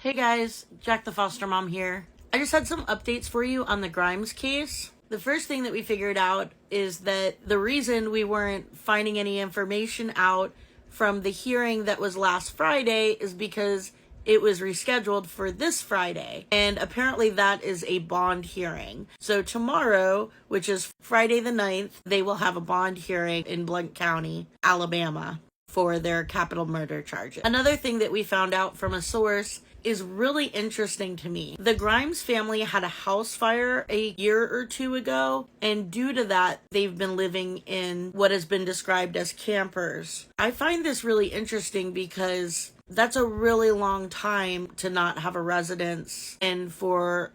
Hey guys, Jack the foster mom here. I just had some updates for you on the Grimes case. The first thing that we figured out is that the reason we weren't finding any information out from the hearing that was last Friday is because it was rescheduled for this Friday. And apparently that is a bond hearing. So tomorrow, which is Friday the 9th, they will have a bond hearing in Blount County, Alabama, for their capital murder charges. Another thing that we found out from a source is really interesting to me. The Grimes family had a house fire a year or two ago, and due to that, they've been living in what has been described as campers. I find this really interesting because that's a really long time to not have a residence, and for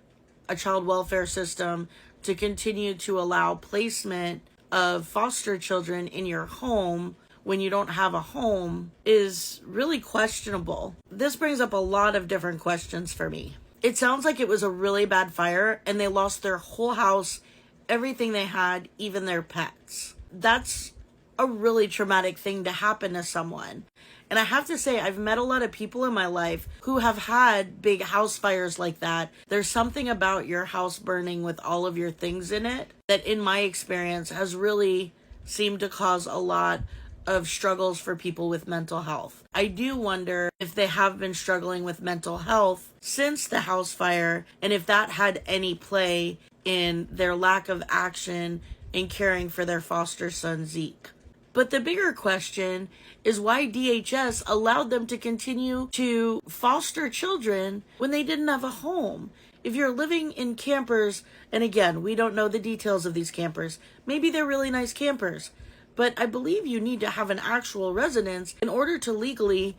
a child welfare system to continue to allow placement of foster children in your home when you don't have a home is really questionable. This brings up a lot of different questions for me. It sounds like it was a really bad fire and they lost their whole house, everything they had, even their pets. That's a really traumatic thing to happen to someone. And I have to say, I've met a lot of people in my life who have had big house fires like that. There's something about your house burning with all of your things in it that, in my experience, has really seemed to cause a lot of struggles for people with mental health. I do wonder if they have been struggling with mental health since the house fire, and if that had any play in their lack of action in caring for their foster son, Zeke. But the bigger question is why DHS allowed them to continue to foster children when they didn't have a home. If you're living in campers, and again, we don't know the details of these campers, maybe they're really nice campers, but I believe you need to have an actual residence in order to legally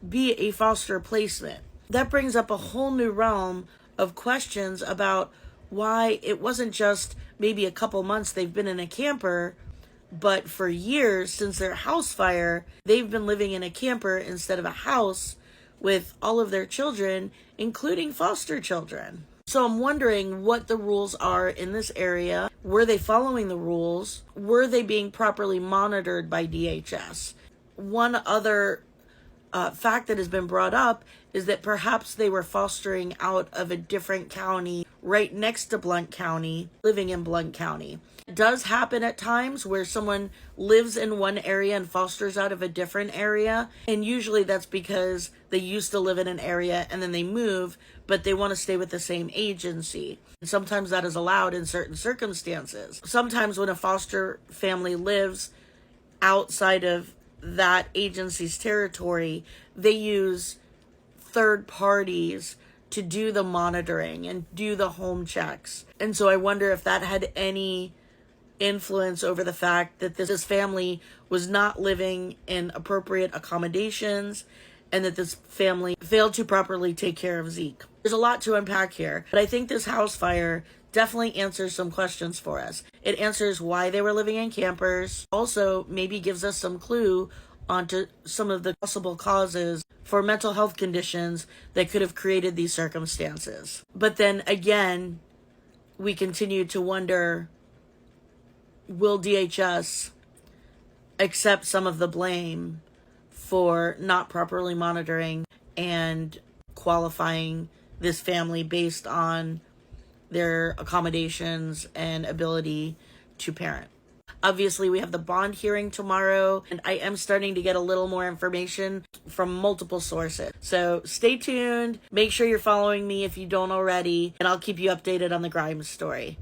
be a foster placement. That brings up a whole new realm of questions about why it wasn't just maybe a couple months they've been in a camper, but for years since their house fire, they've been living in a camper instead of a house with all of their children, including foster children. So I'm wondering what the rules are in this area. Were they following the rules? Were they being properly monitored by DHS? One other fact that has been brought up is that perhaps they were fostering out of a different county right next to Blount County, living in Blount County. It does happen at times where someone lives in one area and fosters out of a different area, and usually that's because they used to live in an area and then they move, but they want to stay with the same agency. Sometimes that is allowed in certain circumstances. Sometimes when a foster family lives outside of that agency's territory, they use third parties to do the monitoring and do the home checks. And so I wonder if that had any influence over the fact that this family was not living in appropriate accommodations and that this family failed to properly take care of Zeke. There's a lot to unpack here, but I think this house fire definitely answers some questions for us. It answers why they were living in campers. Also, maybe gives us some clue onto some of the possible causes for mental health conditions that could have created these circumstances. But then again, we continue to wonder, will DHS accept some of the blame for not properly monitoring and qualifying this family based on their accommodations and ability to parent? Obviously, we have the bond hearing tomorrow, and I am starting to get a little more information from multiple sources. So stay tuned. Make sure you're following me if you don't already, and I'll keep you updated on the Grimes story.